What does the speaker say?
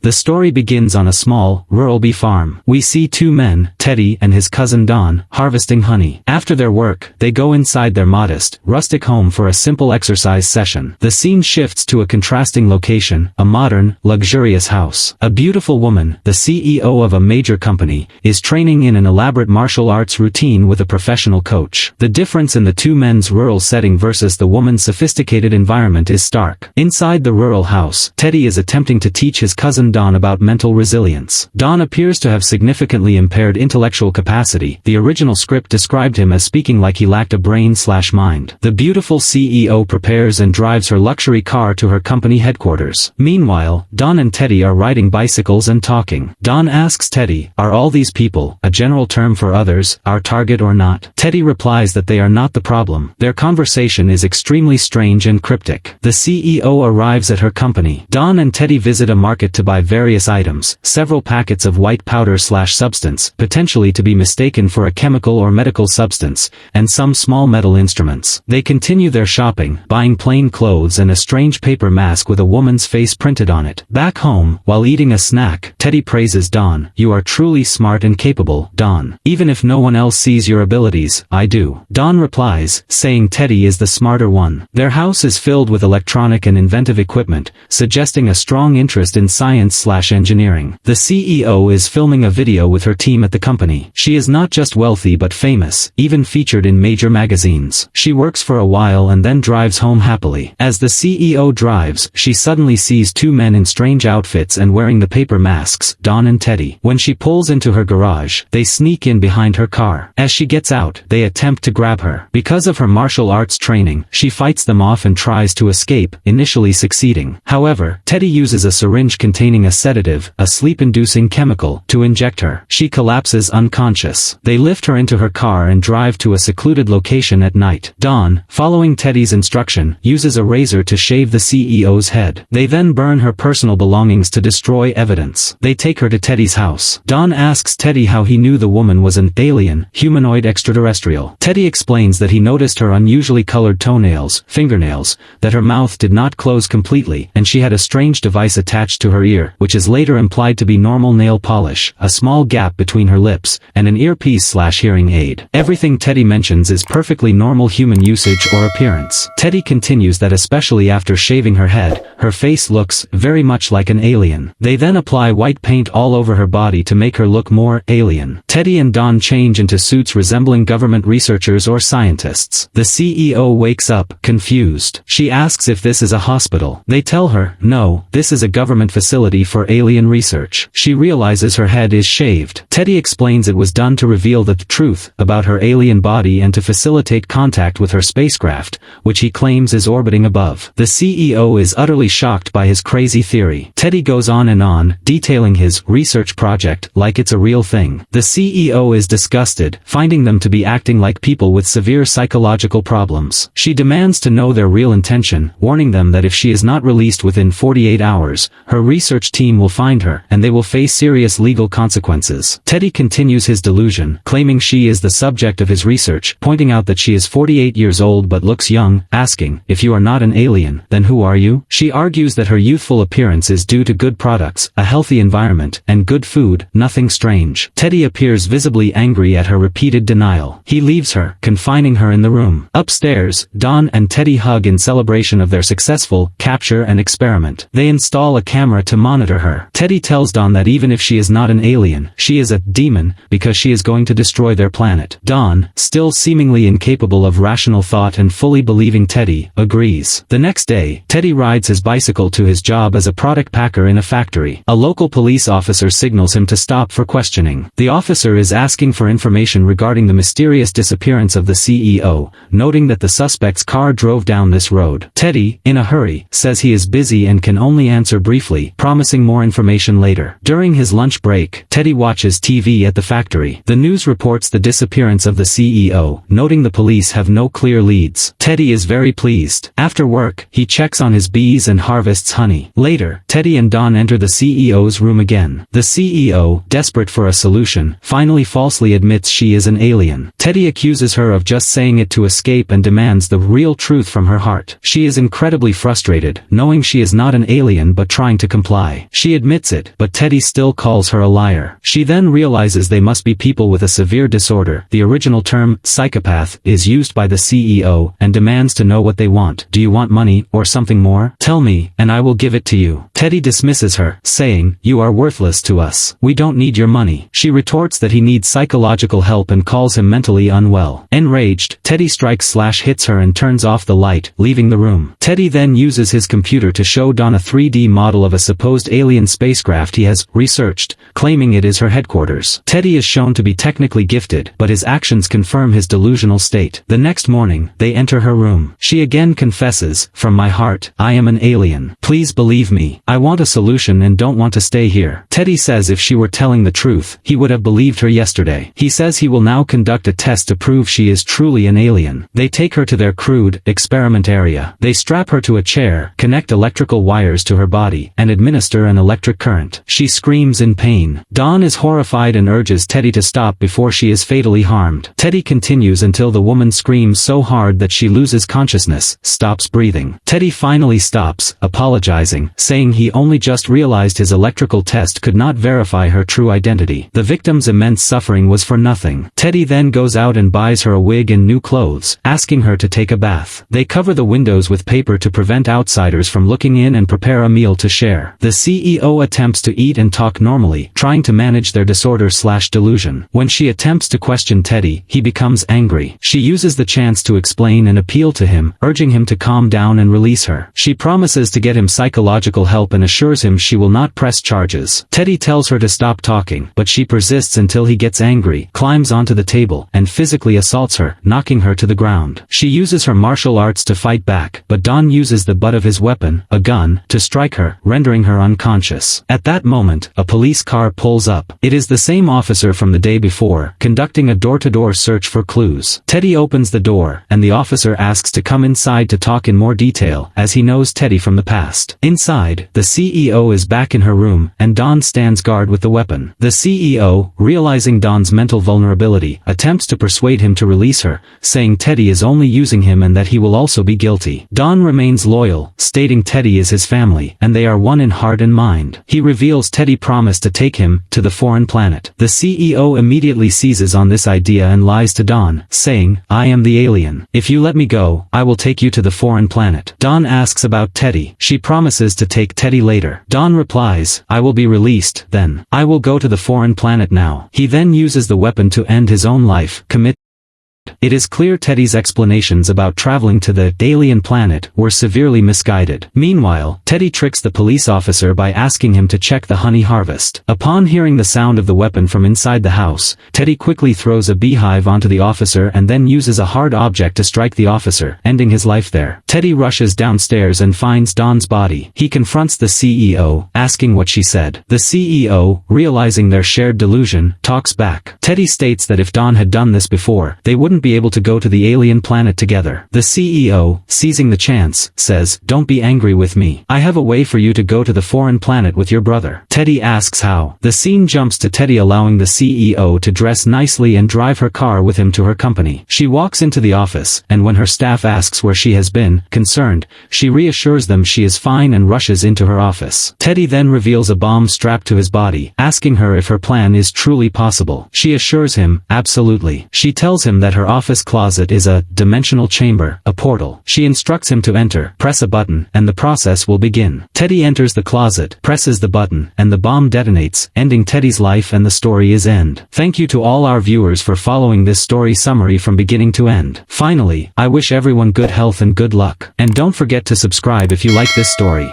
The story begins on a small, rural bee farm. We see two men, Teddy and his cousin Don, harvesting honey. After their work, they go inside their modest, rustic home for a simple exercise session. The scene shifts to a contrasting location, a modern, luxurious house. A beautiful woman, the CEO of a major company, is training in an elaborate martial arts routine with a professional coach. The difference in the two men's rural setting versus the woman's sophisticated environment is stark. Inside the rural house, Teddy is attempting to teach his cousin Don about mental resilience. Don appears to have significantly impaired intellectual capacity. The original script described him as speaking like he lacked a brain/mind. The beautiful CEO prepares and drives her luxury car to her company headquarters. Meanwhile, Don and Teddy are riding bicycles and talking. Don asks Teddy, "Are all these people, a general term for others, our target or not?" Teddy replies that they are not the problem. Their conversation is extremely strange and cryptic. The CEO arrives at her company. Don and Teddy visit a market to buy various items, several packets of white powder/substance, potentially to be mistaken for a chemical or medical substance, and some small metal instruments. They continue their shopping, buying plain clothes and a strange paper mask with a woman's face printed on it. Back home, while eating a snack, Teddy praises Don. "You are truly smart and capable, Don. Even if no one else sees your abilities, I do." Don replies, saying Teddy is the smarter one. Their house is filled with electronic and inventive equipment, suggesting a strong interest in science/engineering. The CEO is filming a video with her team at the company. She is not just wealthy but famous, even featured in major magazines. She works for a while and then drives home happily. As the CEO drives, she suddenly sees two men in strange outfits and wearing the paper masks, Don and Teddy. When she pulls into her garage, they sneak in behind her car. As she gets out, they attempt to grab her. Because of her martial arts training, she fights them off and tries to escape, initially succeeding. However, Teddy uses a syringe containing a sedative, a sleep-inducing chemical, to inject her. She collapses unconscious. They lift her into her car and drive to a secluded location at night. Don, following Teddy's instruction, uses a razor to shave the CEO's head. They then burn her personal belongings to destroy evidence. They take her to Teddy's house. Don asks Teddy how he knew the woman was an alien, humanoid extraterrestrial. Teddy explains that he noticed her unusually colored toenails, fingernails, that her mouth did not close completely, and she had a strange device attached to her ear, which is later implied to be normal nail polish, a small gap between her lips, and an earpiece/hearing aid. Everything Teddy mentions is perfectly normal human usage or appearance. Teddy continues that especially after shaving her head, her face looks very much like an alien. They then apply white paint all over her body to make her look more alien. Teddy and Don change into suits resembling government researchers or scientists. The CEO wakes up, confused. She asks if this is a hospital. They tell her, no, this is a government facility for alien research. She realizes her head is shaved. Teddy explains it was done to reveal the truth about her alien body and to facilitate contact with her spacecraft, which he claims is orbiting above. The CEO is utterly shocked by his crazy theory. Teddy goes on and on, detailing his research project like it's a real thing. The CEO is disgusted, finding them to be acting like people with severe psychological problems. She demands to know their real intention, warning them that if she is not released within 48 hours, her research team will find her, and they will face serious legal consequences. Teddy continues his delusion, claiming she is the subject of his research, pointing out that she is 48 years old but looks young, asking, "If you are not an alien, then who are you?" She argues that her youthful appearance is due to good products, a healthy environment, and good food, nothing strange. Teddy appears visibly angry at her repeated denial. He leaves her, confining her in the room. Upstairs, Don and Teddy hug in celebration of their successful capture and experiment. They install a camera to monitor her. Teddy tells Don that even if she is not an alien, she is a demon, because she is going to destroy their planet. Don, still seemingly incapable of rational thought and fully believing Teddy, agrees. The next day, Teddy rides his bicycle to his job as a product packer in a factory. A local police officer signals him to stop for questioning. The officer is asking for information regarding the mysterious disappearance of the CEO, noting that the suspect's car drove down this road. Teddy, in a hurry, says he is busy and can only answer briefly, promising more information later. During his lunch break, Teddy watches TV at the factory. The news reports the disappearance of the CEO, noting the police have no clear leads. Teddy is very pleased. After work, he checks on his bees and harvests honey. Later, Teddy and Don enter the CEO's room again. The CEO, desperate for a solution, finally falsely admits she is an alien. Teddy accuses her of just saying it to escape and demands the real truth from her heart. She is incredibly frustrated, knowing she is not an alien but trying to comply. lie. She admits it, but Teddy still calls her a liar. She then realizes they must be people with a severe disorder. The original term, psychopath, is used by the CEO, and demands to know what they want. Do you want money, or something more? Tell me, and I will give it to you. Teddy dismisses her, saying, you are worthless to us. We don't need your money. She retorts that he needs psychological help and calls him mentally unwell. Enraged, Teddy strikes/hits her and turns off the light, leaving the room. Teddy then uses his computer to show Dawn a 3D model of a supposed alien spacecraft he has researched, claiming it is her headquarters. Teddy is shown to be technically gifted, but his actions confirm his delusional state. The next morning, they enter her room. She again confesses, from my heart, I am an alien. Please believe me. I want a solution and don't want to stay here. Teddy says if she were telling the truth, he would have believed her yesterday. He says he will now conduct a test to prove she is truly an alien. They take her to their crude, experiment area. They strap her to a chair, connect electrical wires to her body, and administer an electric current. She screams in pain. Dawn is horrified and urges Teddy to stop before she is fatally harmed. Teddy continues until the woman screams so hard that she loses consciousness, stops breathing. Teddy finally stops, apologizing, saying he only just realized his electrical test could not verify her true identity. The victim's immense suffering was for nothing. Teddy then goes out and buys her a wig and new clothes, asking her to take a bath. They cover the windows with paper to prevent outsiders from looking in and prepare a meal to share. The CEO attempts to eat and talk normally, trying to manage their disorder/delusion. When she attempts to question Teddy, he becomes angry. She uses the chance to explain and appeal to him, urging him to calm down and release her. She promises to get him psychological help and assures him she will not press charges. Teddy tells her to stop talking, but she persists until he gets angry, climbs onto the table, and physically assaults her, knocking her to the ground. She uses her martial arts to fight back, but Don uses the butt of his weapon, a gun, to strike her, rendering her unconscious. At that moment, a police car pulls up. It is the same officer from the day before, conducting a door-to-door search for clues. Teddy opens the door, and the officer asks to come inside to talk in more detail, as he knows Teddy from the past. Inside, the CEO is back in her room, and Dawn stands guard with the weapon. The CEO, realizing Dawn's mental vulnerability, attempts to persuade him to release her, saying Teddy is only using him and that he will also be guilty. Dawn remains loyal, stating Teddy is his family, and they are one in heart and mind. He reveals Teddy promised to take him to the foreign planet. The CEO immediately seizes on this idea and lies to Dawn, saying, I am the alien. If you let me go, I will take you to the foreign planet. Dawn asks about Teddy. She promises to take Teddy later. Dawn replies, I will be released, then. I will go to the foreign planet now. He then uses the weapon to end his own life, It is clear Teddy's explanations about traveling to the alien planet were severely misguided. Meanwhile, Teddy tricks the police officer by asking him to check the honey harvest. Upon hearing the sound of the weapon from inside the house, Teddy quickly throws a beehive onto the officer and then uses a hard object to strike the officer, ending his life there. Teddy rushes downstairs and finds Dawn's body. He confronts the CEO, asking what she said. The CEO, realizing their shared delusion, talks back. Teddy states that if Dawn had done this before, they wouldn't be able to go to the alien planet together. The CEO, seizing the chance, says, don't be angry with me. I have a way for you to go to the foreign planet with your brother. Teddy asks how. The scene jumps to Teddy allowing the CEO to dress nicely and drive her car with him to her company. She walks into the office, and when her staff asks where she has been, concerned, she reassures them she is fine and rushes into her office. Teddy then reveals a bomb strapped to his body, asking her if her plan is truly possible. She assures him, absolutely. She tells him that her office closet is a dimensional chamber, a portal. She instructs him to enter, press a button, and the process will begin. Teddy enters the closet, presses the button, and the bomb detonates, ending Teddy's life and the story is end. Thank you to all our viewers for following this story summary from beginning to end. Finally, I wish everyone good health and good luck. And don't forget to subscribe if you like this story.